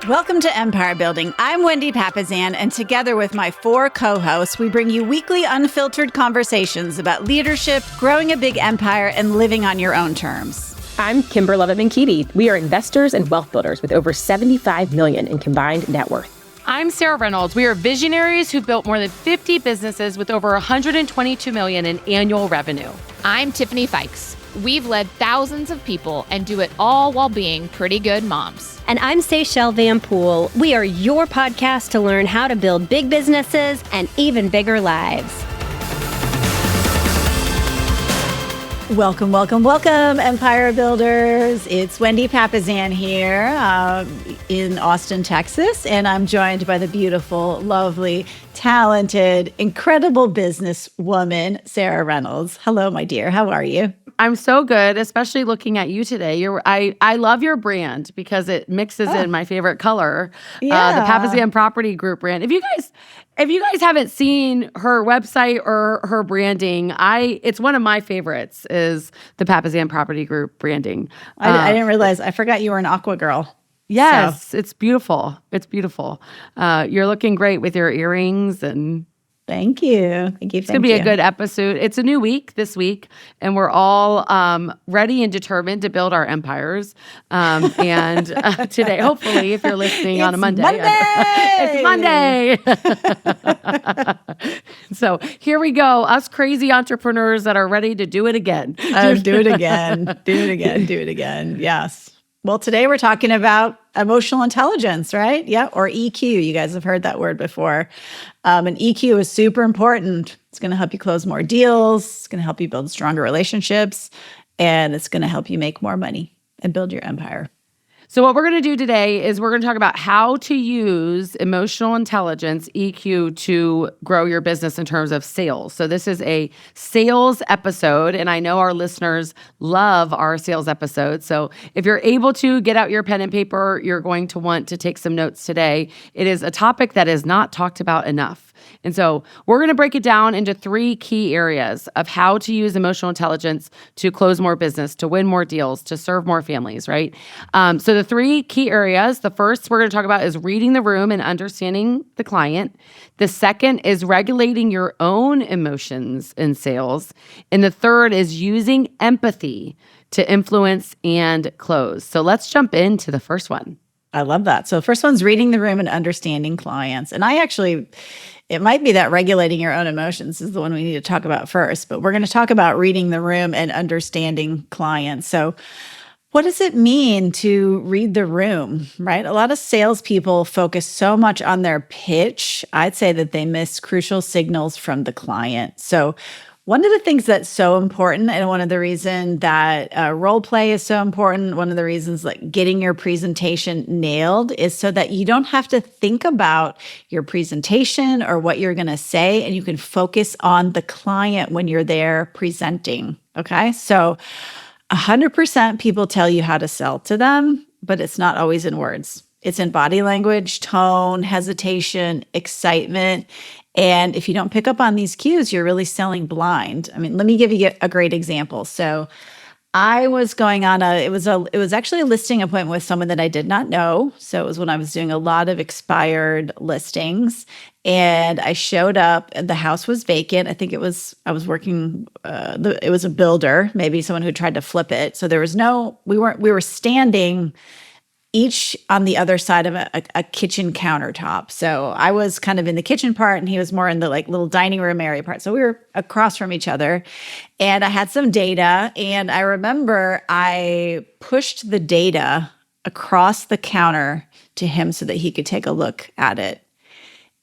Welcome to Empire Building. I'm Wendy Papazan, and together with my 4 co-hosts, we bring you weekly unfiltered conversations about leadership, growing a big empire, and living on your own terms. I'm Kimber Levitt-Keaty. We are investors and wealth builders with over $75 million in combined net worth. I'm Sarah Reynolds. We are visionaries who built more than 50 businesses with over $122 million in annual revenue. I'm Tiffany Fikes. We've led thousands of people and do it all while being pretty good moms. And I'm Seychelle Van Poole. We are your podcast to learn how to build big businesses and even bigger lives. Welcome, welcome, welcome, Empire Builders. It's Wendy Papazan here in Austin, Texas, and I'm joined by the beautiful, lovely, talented, incredible businesswoman, Sarah Reynolds. Hello, my dear. How are you? I'm so good, especially looking at you today. I love your brand because it mixes in my favorite color, the Papazan Property Group brand. If you guys haven't seen her website or her branding, it's one of my favorites is the Papazan Property Group branding. I didn't realize. I forgot you were an aqua girl. Yes, so. It's beautiful. It's beautiful. You're looking great with your earrings and. Thank you. It's going to be a good episode. It's a new week this week, and we're all ready and determined to build our empires. And today, hopefully, if you're listening on a Monday. It's Monday. So here we go. Us crazy entrepreneurs that are ready to do it again. Do it again. Do it again. Do it again. Yes. Well, today we're talking about emotional intelligence, right? Yeah, or EQ. You guys have heard that word before. And EQ is super important. It's going to help you close more deals. It's going to help you build stronger relationships. And it's going to help you make more money and build your empire. So what we're going to do today is we're going to talk about how to use emotional intelligence, EQ, to grow your business in terms of sales. So this is a sales episode, and I know our listeners love our sales episodes. So if you're able to get out your pen and paper, you're going to want to take some notes today. It is a topic that is not talked about enough. And so we're going to break it down into 3 key areas of how to use emotional intelligence to close more business, to win more deals, to serve more families, right? So the 3 key areas, the first we're going to talk about is reading the room and understanding the client. The second is regulating your own emotions in sales. And the third is using empathy to influence and close. So let's jump into the first one. I love that. So the first one's reading the room and understanding clients. And it might be that regulating your own emotions is the one we need to talk about first, but we're going to talk about reading the room and understanding clients. So what does it mean to read the room, right? A lot of salespeople focus so much on their pitch. I'd say that they miss crucial signals from the client. So one of the things that's so important, and one of the reasons that role play is so important, one of the reasons like getting your presentation nailed is so that you don't have to think about your presentation or what you're going to say, and you can focus on the client when you're there presenting, okay? So 100% people tell you how to sell to them, but it's not always in words. It's in body language, tone, hesitation, excitement. And if you don't pick up on these cues, you're really selling blind. I mean, let me give you a great example. So I was going on it was actually a listing appointment with someone that I did not know. So it was when I was doing a lot of expired listings, and I showed up and the house was vacant. I think it was a builder, maybe someone who tried to flip it. So we were standing each on the other side of a kitchen countertop. So I was kind of in the kitchen part and he was more in the like little dining room area part. So we were across from each other, and I had some data, and I remember I pushed the data across the counter to him so that he could take a look at it.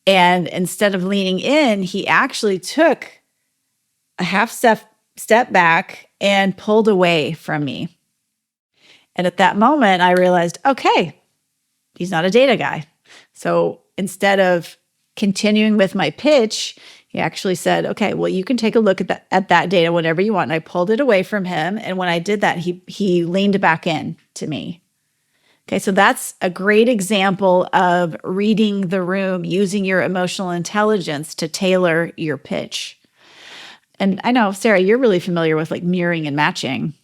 And instead of leaning in, he actually took a half step back and pulled away from me. And at that moment, I realized, okay, he's not a data guy. So instead of continuing with my pitch, he actually said, okay, well, you can take a look at that data whenever you want. And I pulled it away from him. And when I did that, he leaned back in to me. Okay, so that's a great example of reading the room, using your emotional intelligence to tailor your pitch. And I know, Sarah, you're really familiar with like mirroring and matching.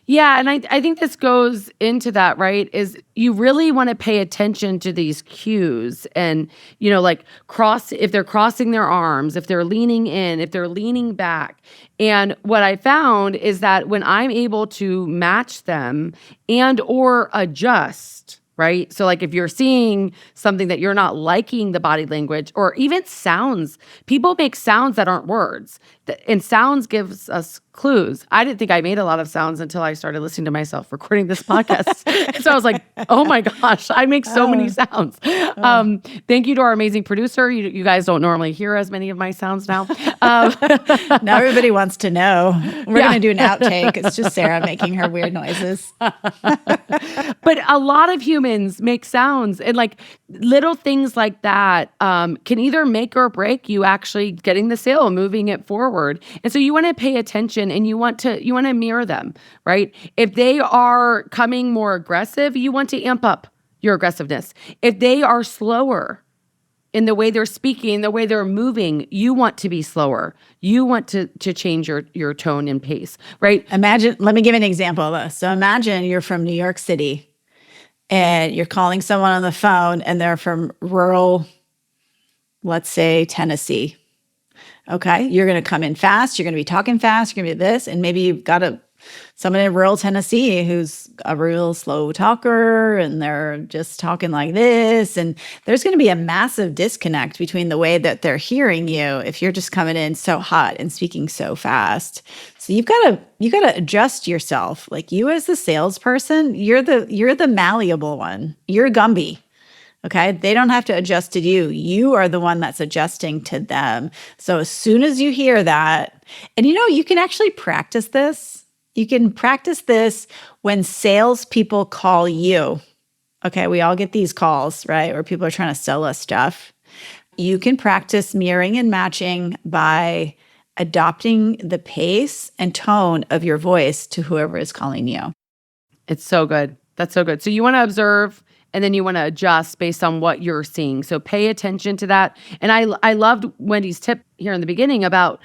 Yeah, and I think this goes into that, right? Is you really want to pay attention to these cues and, like if they're crossing their arms, if they're leaning in, if they're leaning back. And what I found is that when I'm able to match them and or adjust, right? So like if you're seeing something that you're not liking the body language or even sounds, people make sounds that aren't words. And sounds gives us clues. I didn't think I made a lot of sounds until I started listening to myself recording this podcast. So I was like, oh my gosh, I make so many sounds. Thank you to our amazing producer. You guys don't normally hear as many of my sounds now. Now everybody wants to know. We're going to do an outtake. It's just Sarah making her weird noises. But a lot of humans make sounds, and like little things like that can either make or break you actually getting the sale, moving it forward. And so you want to pay attention and you want to mirror them, right? If they are coming more aggressive, you want to amp up your aggressiveness. If they are slower in the way they're speaking, the way they're moving, you want to be slower. You want to change your tone and pace, right? Let me give an example of this. So imagine you're from New York City and you're calling someone on the phone and they're from rural, let's say, Tennessee. Okay, you're going to come in fast. You're going to be talking fast. You're going to be this. And maybe you've got someone in rural Tennessee who's a real slow talker and they're just talking like this. And there's going to be a massive disconnect between the way that they're hearing you if you're just coming in so hot and speaking so fast. So you got to adjust yourself. Like you as the salesperson, you're the malleable one. You're Gumby. Okay, they don't have to adjust to you. You are the one that's adjusting to them. So as soon as you hear that, and you can actually practice this. You can practice this when salespeople call you. Okay, we all get these calls, right? Where people are trying to sell us stuff. You can practice mirroring and matching by adopting the pace and tone of your voice to whoever is calling you. It's so good. That's so good. So you want to observe and then you want to adjust based on what you're seeing. So pay attention to that. And I loved Wendy's tip here in the beginning about,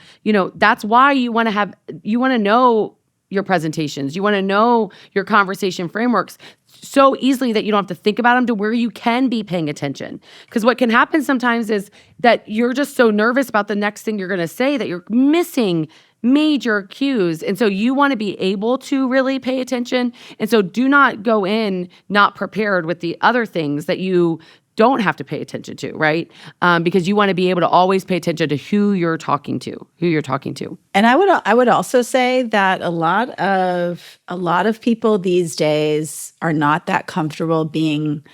that's why you want to know your presentations. You want to know your conversation frameworks so easily that you don't have to think about them, to where you can be paying attention. Because what can happen sometimes is that you're just so nervous about the next thing you're going to say that you're missing major cues. And so you want to be able to really pay attention. And so do not go in not prepared with the other things that you don't have to pay attention to, right? Because you want to be able to always pay attention to who you're talking to. And I would also say that a lot of people these days are not that comfortable being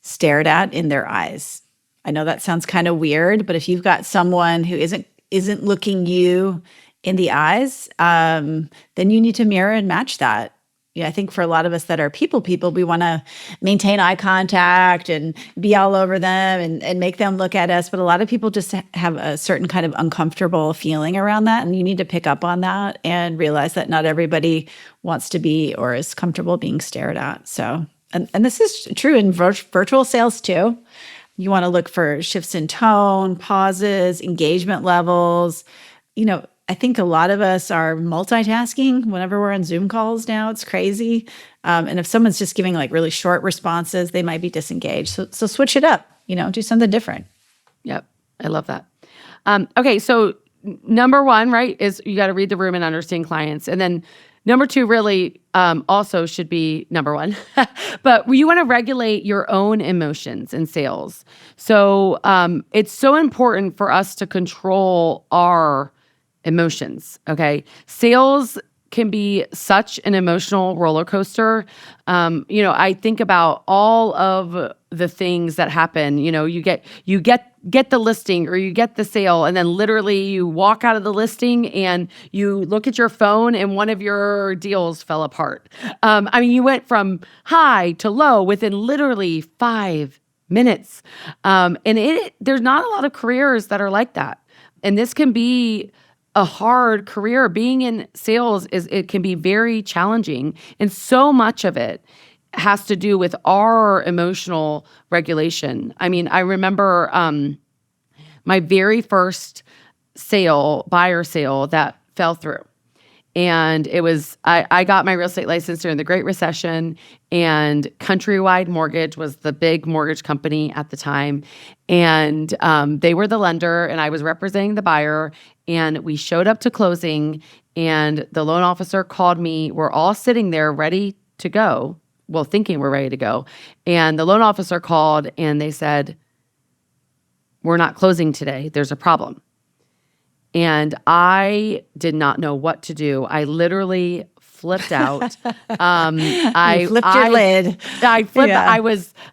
stared at in their eyes. I know that sounds kind of weird, but if you've got someone who isn't looking you in the eyes, then you need to mirror and match that. Yeah, I think for a lot of us that are people, we want to maintain eye contact and be all over them and make them look at us. But a lot of people just have a certain kind of uncomfortable feeling around that. And you need to pick up on that and realize that not everybody wants to be or is comfortable being stared at. So, and this is true in virtual sales too. You want to look for shifts in tone, pauses, engagement levels. I think a lot of us are multitasking whenever we're on Zoom calls now. It's crazy. And if someone's just giving like really short responses, they might be disengaged. So switch it up, do something different. Yep. I love that. Okay. So number one, right, is you got to read the room and understand clients. And then number two really also should be number one. But you want to regulate your own emotions in sales. So it's so important for us to control our emotions, okay? Sales can be such an emotional roller coaster. I think about all of the things that happen. You get the listing or you get the sale, and then literally you walk out of the listing and you look at your phone and one of your deals fell apart. You went from high to low within literally 5 minutes. There's not a lot of careers that are like that. And this can be a hard career. Being in sales it can be very challenging. And so much of it has to do with our emotional regulation. I remember my very first buyer sale that fell through. And it was, I got my real estate license during the Great Recession, and Countrywide Mortgage was the big mortgage company at the time. And they were the lender, and I was representing the buyer. And we showed up to closing, and the loan officer called me. We're all sitting there ready to go. Well, thinking we're ready to go. And the loan officer called, and they said, "We're not closing today. There's a problem." And I did not know what to do. I literally flipped out. You flipped your lid. I flipped. Yeah.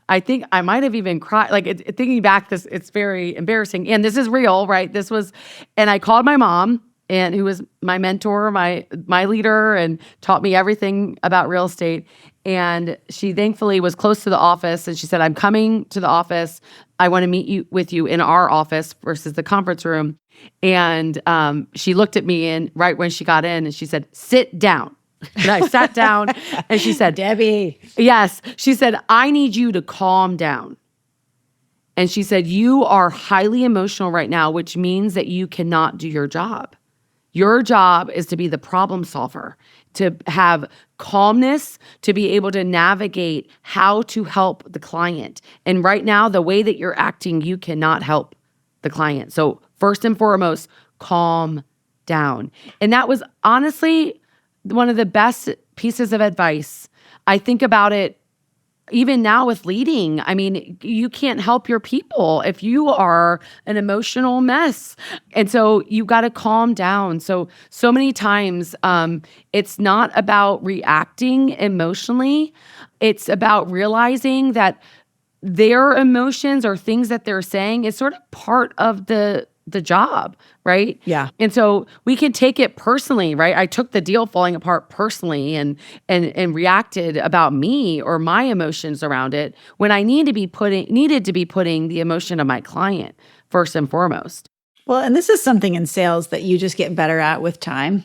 I think I might have even cried. Like thinking back, it's very embarrassing. And this is real, right? And I called my mom, and who was my mentor, my leader, and taught me everything about real estate. And she thankfully was close to the office, and she said, "I'm coming to the office. I want to meet with you in our office versus the conference room." And she looked at me, and right when she got in, and she said, "Sit down." And I sat down, and she said, Debbie. "Yes." She said, "I need you to calm down." And she said, "You are highly emotional right now, which means that you cannot do your job. Your job is to be the problem solver, to have calmness, to be able to navigate how to help the client. And right now, the way that you're acting, you cannot help the client. So first and foremost, calm down." And that was honestly one of the best pieces of advice. I think about it even now with leading. I mean, you can't help your people if you are an emotional mess. And so you got to calm down. So many times, it's not about reacting emotionally. It's about realizing that their emotions or things that they're saying is sort of part of the job, right? Yeah. And so we can take it personally, right? I took the deal falling apart personally and reacted about me or my emotions around it when I needed to be putting the emotion of my client first and foremost. Well, and this is something in sales that you just get better at with time.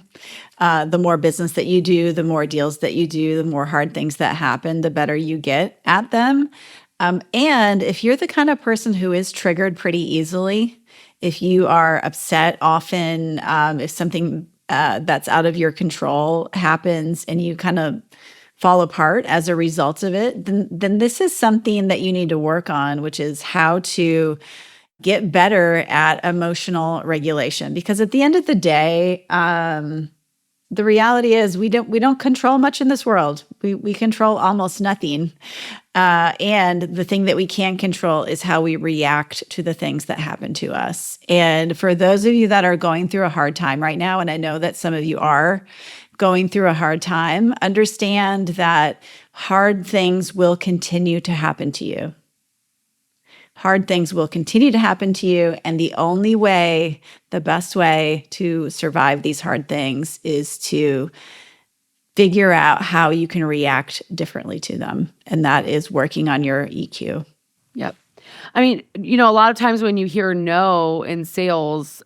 The more business that you do, the more deals that you do, the more hard things that happen, the better you get at them. And if you're the kind of person who is triggered pretty easily, if you are upset often, if something that's out of your control happens and you kind of fall apart as a result of it, then this is something that you need to work on, which is how to get better at emotional regulation. Because at the end of the day, the reality is we don't control much in this world. We control almost nothing. And the thing that we can control is how we react to the things that happen to us. And for those of you that are going through a hard time right now, and I know that some of you are going through a hard time, understand that hard things will continue to happen to you. Hard things will continue to happen to you. And the only way, the best way to survive these hard things is to figure out how you can react differently to them. And that is working on your EQ. Yep. I mean, a lot of times when you hear no in sales,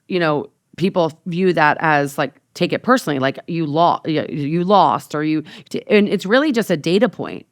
people view that as like, take it personally, like you lost, or and it's really just a data point,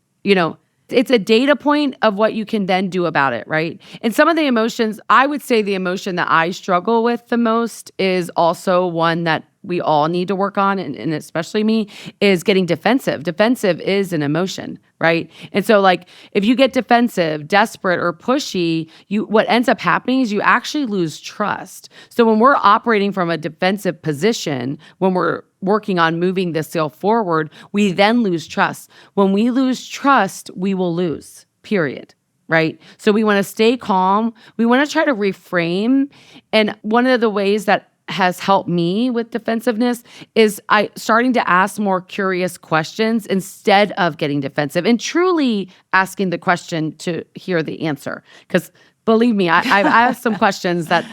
It's a data point of what you can then do about it, right? And some of the emotions, I would say the emotion that I struggle with the most is also one that we all need to work on, and especially me, is getting defensive. Defensive is an emotion, right? And so like if you get defensive, desperate, or pushy, what ends up happening is you actually lose trust. So when we're operating from a defensive position, when we're working on moving the sale forward, we then lose trust. When we lose trust, we will lose, period. Right? So we want to stay calm. We want to try to reframe. And one of the ways that has helped me with defensiveness is starting to ask more curious questions instead of getting defensive, and truly asking the question to hear the answer. Because believe me, I've asked some questions that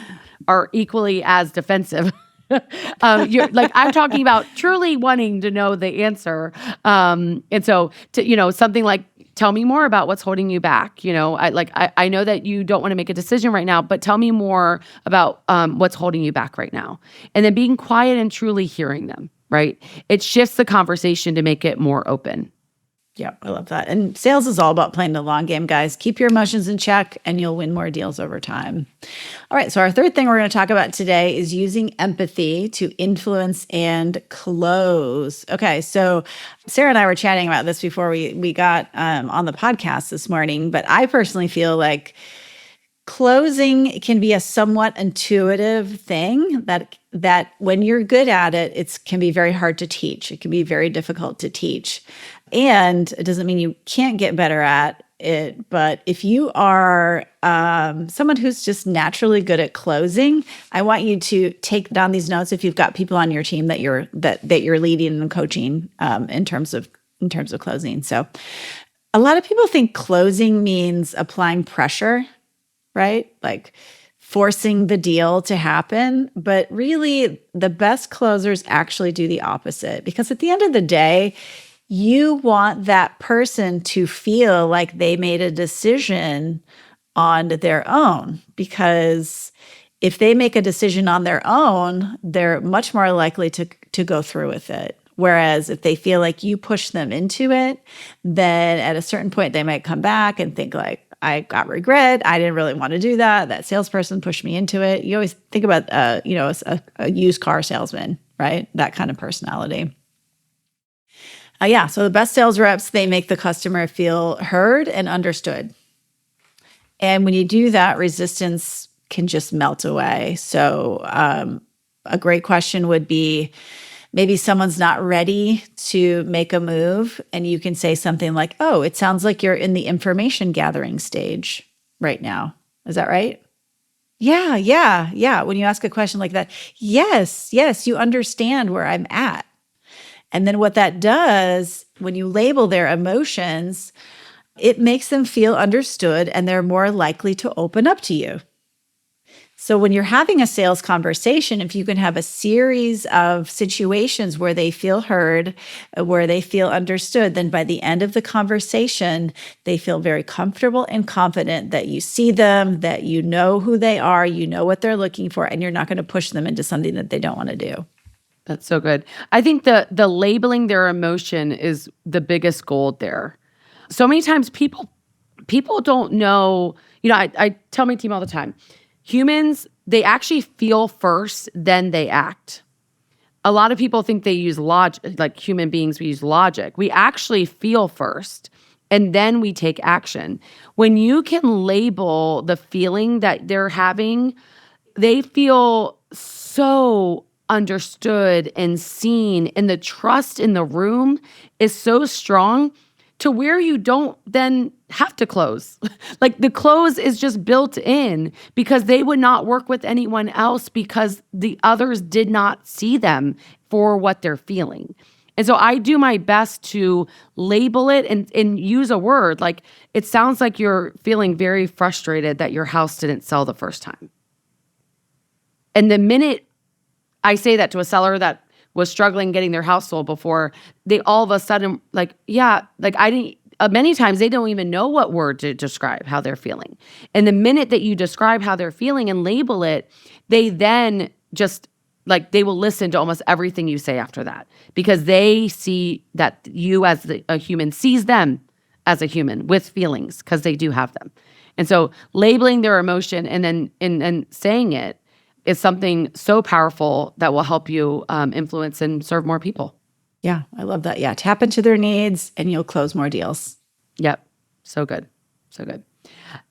are equally as defensive. I'm talking about truly wanting to know the answer. And so, something like, tell me more about what's holding you back. I know that you don't want to make a decision right now, but tell me more about what's holding you back right now. And then being quiet and truly hearing them, right? It shifts the conversation to make it more open. Yeah, I love that. And sales is all about playing the long game, guys. Keep your emotions in check and you'll win more deals over time. All right, so our third thing we're going to talk about today is using empathy to influence and close. Okay, so Sarah and I were chatting about this before we got on the podcast this morning, but I personally feel like closing can be a somewhat intuitive thing that when you're good at it, it can be very hard to teach. It can be very difficult to teach. And it doesn't mean you can't get better at it, but if you are someone who's just naturally good at closing, I want you to take down these notes if you've got people on your team that you're leading and coaching in terms of closing. So a lot of people think closing means applying pressure, right? Like forcing the deal to happen. But really, the best closers actually do the opposite, because at the end of the day, you want that person to feel like they made a decision on their own, because if they make a decision on their own, they're much more likely to go through with it. Whereas if they feel like you push them into it, then at a certain point, they might come back and think like, I got regret. I didn't really want to do that. That salesperson pushed me into it. You always think about, a used car salesman, right? That kind of personality. So the best sales reps, they make the customer feel heard and understood. And when you do that, resistance can just melt away. So a great question would be, maybe someone's not ready to make a move, and you can say something like, oh, it sounds like you're in the information gathering stage right now. Is that right? Yeah. When you ask a question like that, yes, you understand where I'm at. And then what that does, when you label their emotions, it makes them feel understood and they're more likely to open up to you. So when you're having a sales conversation, if you can have a series of situations where they feel heard, where they feel understood, then by the end of the conversation, they feel very comfortable and confident that you see them, that you know who they are, you know what they're looking for, and you're not going to push them into something that they don't want to do. That's so good. I think the labeling their emotion is the biggest gold there. So many times people don't know, I tell my team all the time, humans, they actually feel first, then they act. A lot of people think they use logic, like human beings, we use logic. We actually feel first, and then we take action. When you can label the feeling that they're having, they feel so understood and seen, and the trust in the room is so strong to where you don't then have to close. Like the close is just built in because they would not work with anyone else because the others did not see them for what they're feeling. And so I do my best to label it and use a word like, it sounds like you're feeling very frustrated that your house didn't sell the first time. And the minute I say that to a seller that was struggling getting their house sold before, they all of a sudden many times they don't even know what word to describe how they're feeling. And the minute that you describe how they're feeling and label it, they then just they will listen to almost everything you say after that because they see that you as a human sees them as a human with feelings because they do have them. And so labeling their emotion and then saying it is something so powerful that will help you influence and serve more people. Yeah, I love that. Yeah, tap into their needs and you'll close more deals. Yep. So good. So good.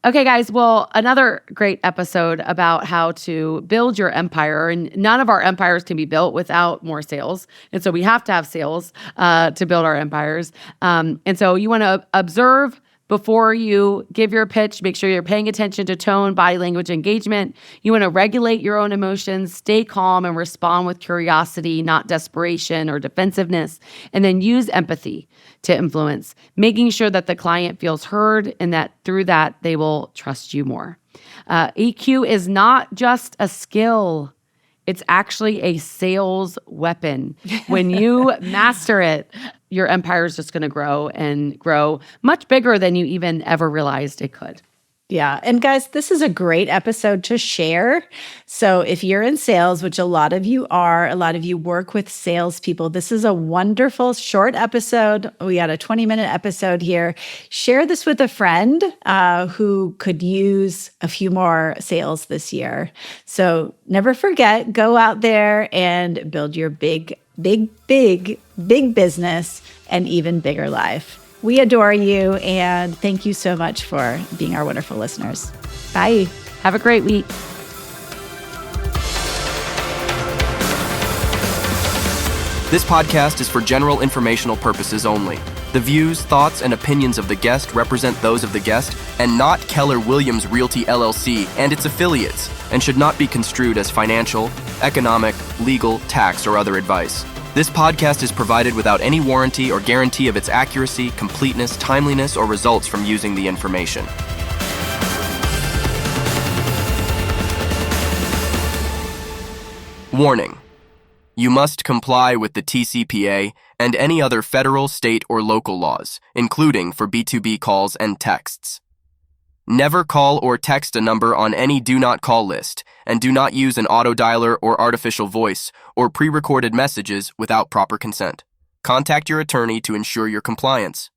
Okay, guys. Well, another great episode about how to build your empire. And none of our empires can be built without more sales. And so we have to have sales to build our empires. And so you want to observe before you give your pitch. Make sure you're paying attention to tone, body language, engagement. You want to regulate your own emotions, stay calm, and respond with curiosity, not desperation or defensiveness. And then use empathy to influence, making sure that the client feels heard and that through that, they will trust you more. EQ is not just a skill. It's actually a sales weapon. When you master it, your empire is just going to grow and grow much bigger than you even ever realized it could. Yeah. And guys, this is a great episode to share. So if you're in sales, which a lot of you are, a lot of you work with salespeople, this is a wonderful short episode. We got a 20-minute episode here. Share this with a friend who could use a few more sales this year. So never forget, go out there and build your big business and even bigger life. We adore you, and thank you so much for being our wonderful listeners. Bye. Have a great week. This podcast is for general informational purposes only. The views, thoughts, and opinions of the guest represent those of the guest and not Keller Williams Realty LLC and its affiliates, and should not be construed as financial, economic, legal, tax, or other advice. This podcast is provided without any warranty or guarantee of its accuracy, completeness, timeliness, or results from using the information. Warning: you must comply with the TCPA and any other federal, state, or local laws, including for B2B calls and texts. Never call or text a number on any do not call list, and do not use an auto dialer or artificial voice or pre-recorded messages without proper consent. Contact your attorney to ensure your compliance.